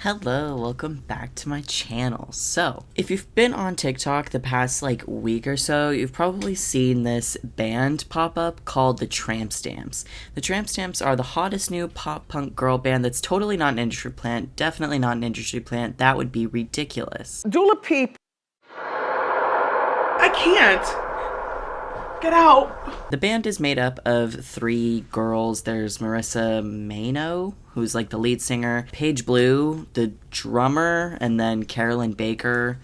Hello, welcome back to my channel. So, if you've been on TikTok the past week or so, you've probably seen this band pop up called the Tramp Stamps. The Tramp Stamps are the hottest new pop punk girl band that's totally not an industry plant, definitely not an industry plant. That would be ridiculous. Dula Peep. I can't. Get out. The band is made up of three girls. There's Marissa Mano, who's like the lead singer, Paige Blue, the drummer, and then Carolyn Baker.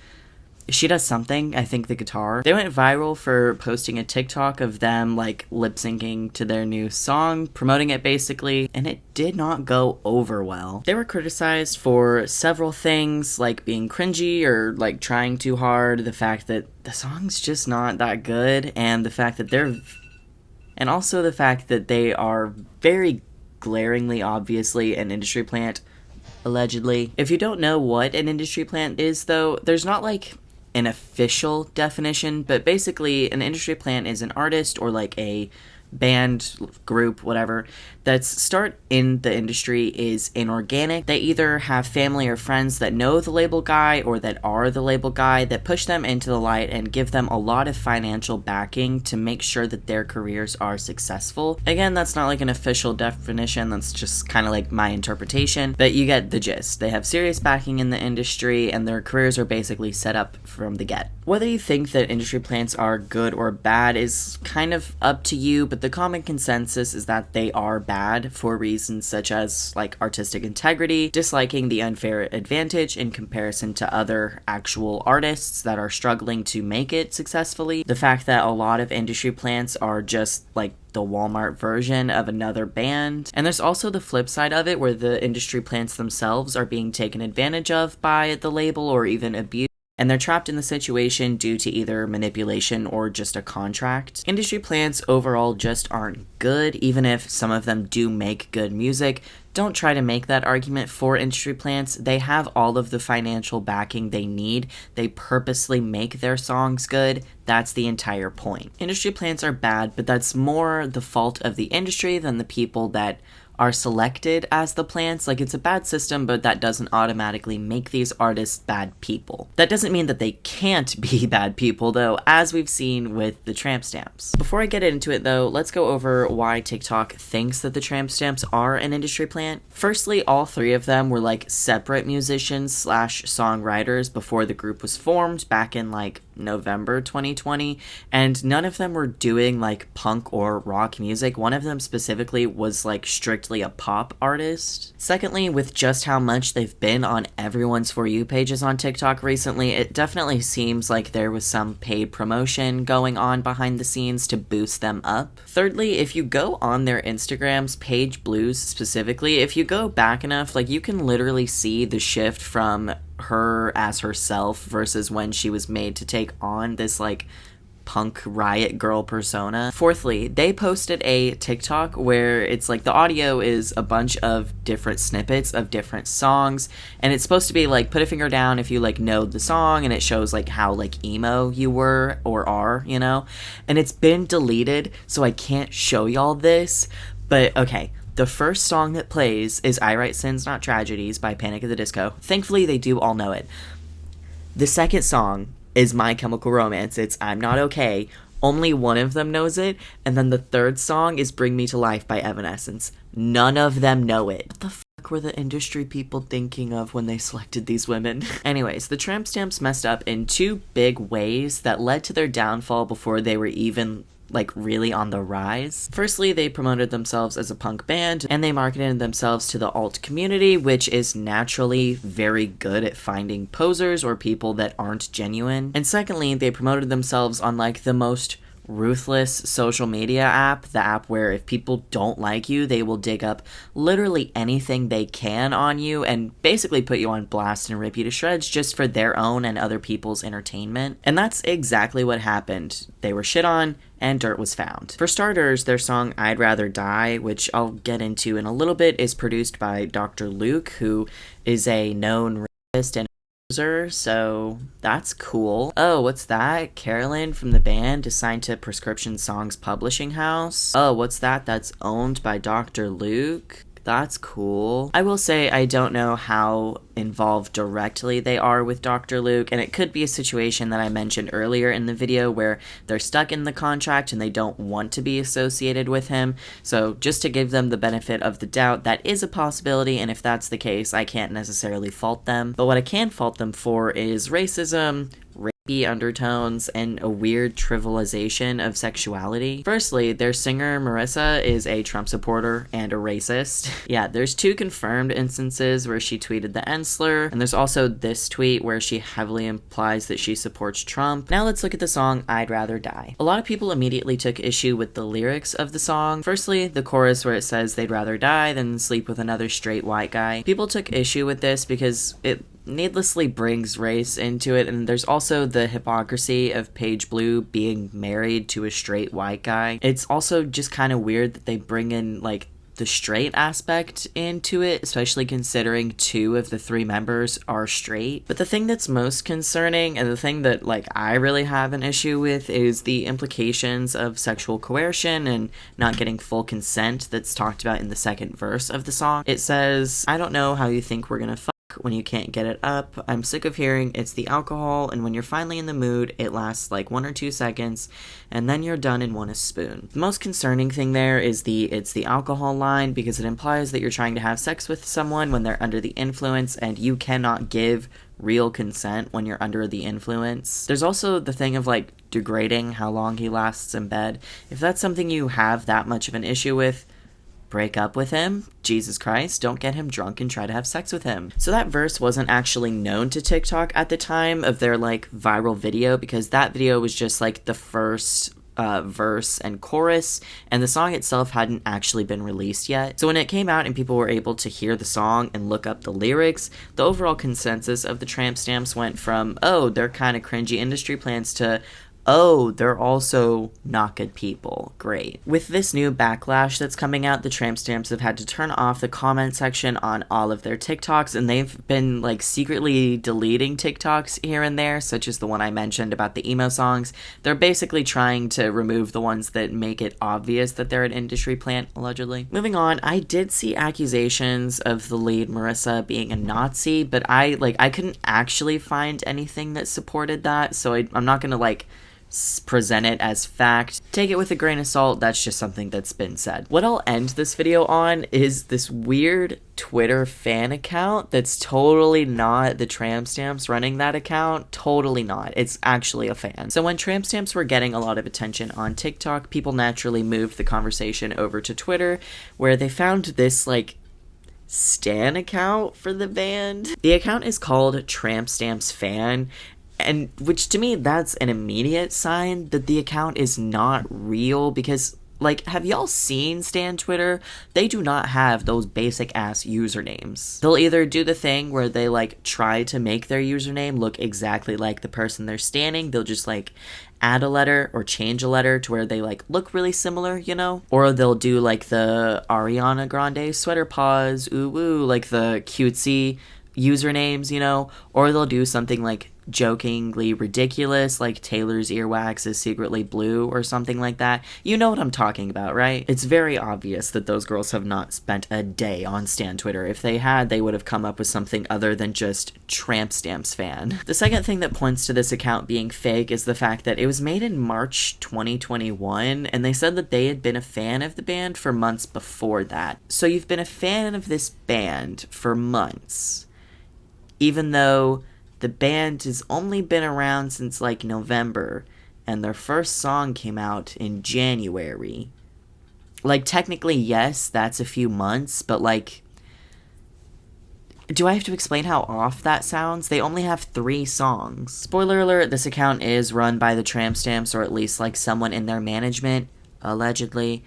She does something, I think the guitar. They went viral for posting a TikTok of them lip syncing to their new song, promoting it basically, and it did not go over well. They were criticized for several things, like being cringy or trying too hard, the fact that the song's just not that good, and the fact that also the fact that they are very glaringly obviously an industry plant, allegedly. If you don't know what an industry plant is though, there's not an official definition, but basically an industry plant is an artist or a band, group, whatever, that's start in the industry is inorganic. They either have family or friends that know the label guy or that are the label guy that push them into the light and give them a lot of financial backing to make sure that their careers are successful. Again, that's not an official definition, that's just kind of my interpretation, but you get the gist. They have serious backing in the industry and their careers are basically set up from the get. Whether you think that industry plants are good or bad is kind of up to you, but the common consensus is that they are bad for reasons such as artistic integrity, disliking the unfair advantage in comparison to other actual artists that are struggling to make it successfully, the fact that a lot of industry plants are just the Walmart version of another band. And there's also the flip side of it where the industry plants themselves are being taken advantage of by the label or even abused, and they're trapped in the situation due to either manipulation or just a contract. Industry plants overall just aren't good, even if some of them do make good music. Don't try to make that argument for industry plants. They have all of the financial backing they need. They purposely make their songs good. That's the entire point. Industry plants are bad, but that's more the fault of the industry than the people that are selected as the plants. It's a bad system, but that doesn't automatically make these artists bad people. That doesn't mean that they can't be bad people though, as we've seen with the Tramp Stamps. Before I get into it though, let's go over why TikTok thinks that the Tramp Stamps are an industry plant. Firstly, all three of them were separate musicians / songwriters before the group was formed back in November 2020, and none of them were doing punk or rock music. One of them specifically was strictly a pop artist. Secondly, with just how much they've been on everyone's For You pages on TikTok recently, it definitely seems like there was some paid promotion going on behind the scenes to boost them up. Thirdly, if you go on their Instagrams, Paige Blue's specifically, if you go back enough, you can literally see the shift from her as herself versus when she was made to take on this punk riot girl persona. Fourthly, they posted a TikTok where it's the audio is a bunch of different snippets of different songs, and it's supposed to be put a finger down if you know the song, and it shows how emo you were or are, and it's been deleted, so I can't show y'all this, but okay. The first song that plays is I Write Sins Not Tragedies by Panic at the Disco. Thankfully, they do all know it. The second song is My Chemical Romance. It's I'm Not Okay. Only one of them knows it. And then the third song is Bring Me to Life by Evanescence. None of them know it. What the fuck were the industry people thinking of when they selected these women? Anyways, the Tramp Stamps messed up in two big ways that led to their downfall before they were even really on the rise. Firstly, they promoted themselves as a punk band, and they marketed themselves to the alt community, which is naturally very good at finding posers or people that aren't genuine. And secondly, they promoted themselves on the most ruthless social media app, the app where if people don't like you, they will dig up literally anything they can on you and basically put you on blast and rip you to shreds just for their own and other people's entertainment. And that's exactly what happened. They were shit on, and dirt was found. For starters, their song I'd Rather Die, which I'll get into in a little bit, is produced by Dr. Luke, who is a known rapist and so that's cool. Oh, what's that? Carolyn from the band is signed to Prescription Songs Publishing House. Oh, what's that? That's owned by Dr. Luke. That's cool. I will say I don't know how involved directly they are with Dr. Luke, and it could be a situation that I mentioned earlier in the video where they're stuck in the contract and they don't want to be associated with him. So just to give them the benefit of the doubt, that is a possibility, and if that's the case, I can't necessarily fault them. But what I can fault them for is racism, rapey undertones, and a weird trivialization of sexuality. Firstly, their singer Marissa is a Trump supporter and a racist. Yeah, there's 2 confirmed instances where she tweeted the N-slur, and there's also this tweet where she heavily implies that she supports Trump. Now let's look at the song I'd Rather Die. A lot of people immediately took issue with the lyrics of the song. Firstly, the chorus where it says they'd rather die than sleep with another straight white guy. People took issue with this because it needlessly brings race into it, and there's also the hypocrisy of Paige Blue being married to a straight white guy. It's also just kind of weird that they bring in like the straight aspect into it, especially considering 2 of the 3 members are straight. But the thing that's most concerning, and the thing that like I really have an issue with, is the implications of sexual coercion and not getting full consent that's talked about in the second verse of the song. It says, "I don't know how you think we're gonna fuck when you can't get it up. I'm sick of hearing it's the alcohol, and when you're finally in the mood, it lasts like 1 or 2 seconds, and then you're done and want a spoon." The most concerning thing there is it's the alcohol line, because it implies that you're trying to have sex with someone when they're under the influence, and you cannot give real consent when you're under the influence. There's also the thing of like degrading how long he lasts in bed. If that's something you have that much of an issue with, break up with him. Jesus Christ, don't get him drunk and try to have sex with him. So that verse wasn't actually known to TikTok at the time of their like viral video, because that video was just like the first verse and chorus, and the song itself hadn't actually been released yet. So when it came out and people were able to hear the song and look up the lyrics, the overall consensus of the Tramp Stamps went from, oh, they're kind of cringy industry plans, to, oh, they're also not good people. Great. With this new backlash that's coming out, the Tramp Stamps have had to turn off the comment section on all of their TikToks, and they've been like secretly deleting TikToks here and there, such as the one I mentioned about the emo songs. They're basically trying to remove the ones that make it obvious that they're an industry plant, allegedly. Moving on, I did see accusations of the lead Marissa being a Nazi, but I couldn't actually find anything that supported that, so I'm not gonna like present it as fact. Take it with a grain of salt, that's just something that's been said. What I'll end this video on is this weird Twitter fan account that's totally not the Tramp Stamps running that account. Totally not. It's actually a fan. So when Tramp Stamps were getting a lot of attention on TikTok, people naturally moved the conversation over to Twitter, where they found this like stan account for the band. The account is called Tramp Stamps Fan, and which to me, that's an immediate sign that the account is not real, because like, have y'all seen stan Twitter? They do not have those basic ass usernames. They'll either do the thing where they like try to make their username look exactly like the person they're standing. They'll just like add a letter or change a letter to where they like look really similar, you know? Or they'll do like the Ariana Grande sweater paws, ooh woo, like the cutesy usernames, you know? Or they'll do something like jokingly ridiculous, like Taylor's earwax is secretly blue or something like that. You know what I'm talking about, right? It's very obvious that those girls have not spent a day on stan Twitter. If they had, they would have come up with something other than just Tramp Stamps Fan. The second thing that points to this account being fake is the fact that it was made in March 2021, and they said that they had been a fan of the band for months before that. So you've been a fan of this band for months, even though the band has only been around since like November, and their first song came out in January. Like, technically, yes, that's a few months, but like, do I have to explain how off that sounds? They only have 3 songs. Spoiler alert, this account is run by the Tramp Stamps, or at least like someone in their management, allegedly.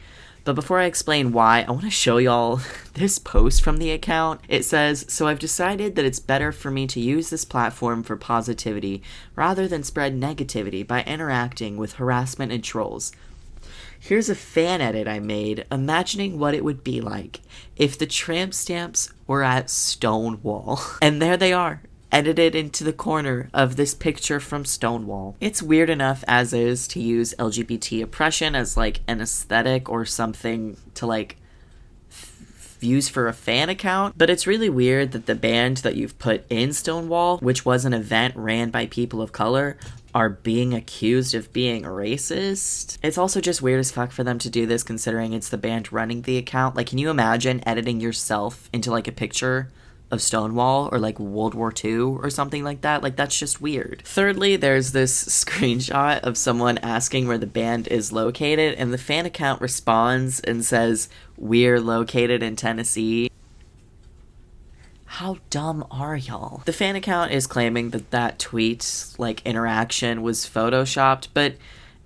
But before I explain why, I want to show y'all this post from the account. It says, "So I've decided that it's better for me to use this platform for positivity rather than spread negativity by interacting with harassment and trolls. Here's a fan edit I made, imagining what it would be like if the Tramp Stamps were at Stonewall." And there they are, edited into the corner of this picture from Stonewall. It's weird enough as is to use LGBT oppression as like an aesthetic or something to like views for a fan account, but it's really weird that the band that you've put in Stonewall, which was an event ran by people of color, are being accused of being racist. It's also just weird as fuck for them to do this considering it's the band running the account. Like, can you imagine editing yourself into like a picture of Stonewall or like World War II or something like that? Like, that's just weird. Thirdly, there's this screenshot of someone asking where the band is located, and the fan account responds and says, "We're located in Tennessee." How dumb are y'all? The fan account is claiming that that tweet, like, interaction was photoshopped, but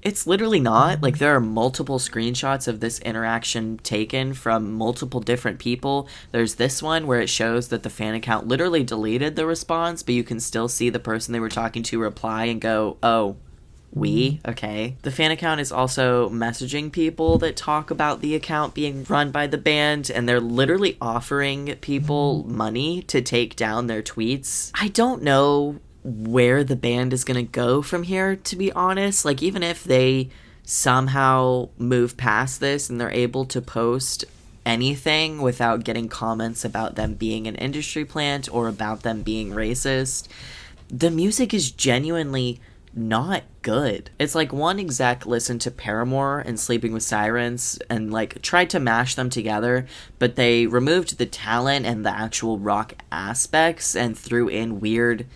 it's literally not. Like, there are multiple screenshots of this interaction taken from multiple different people. There's this one where it shows that the fan account literally deleted the response, but you can still see the person they were talking to reply and go, "Oh, okay." The fan account is also messaging people that talk about the account being run by the band, and they're literally offering people money to take down their tweets. I don't know where the band is gonna go from here, to be honest. Like, even if they somehow move past this and they're able to post anything without getting comments about them being an industry plant or about them being racist, the music is genuinely not good. It's like one exec listened to Paramore and Sleeping with Sirens and like tried to mash them together, but they removed the talent and the actual rock aspects and threw in weird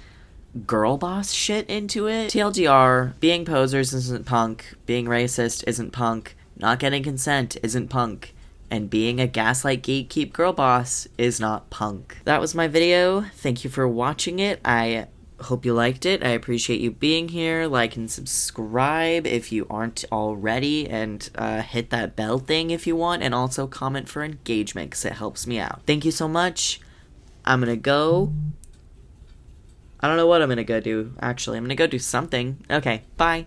girl boss shit into it. TLDR, being posers isn't punk, being racist isn't punk, not getting consent isn't punk, and being a gaslight gatekeep girl boss is not punk. That was my video. Thank you for watching it. I hope you liked it. I appreciate you being here. Like and subscribe if you aren't already, and hit that bell thing if you want, and also comment for engagement because it helps me out. Thank you so much. I'm gonna go. I don't know what I'm gonna go do, actually. I'm gonna go do something. Okay, bye.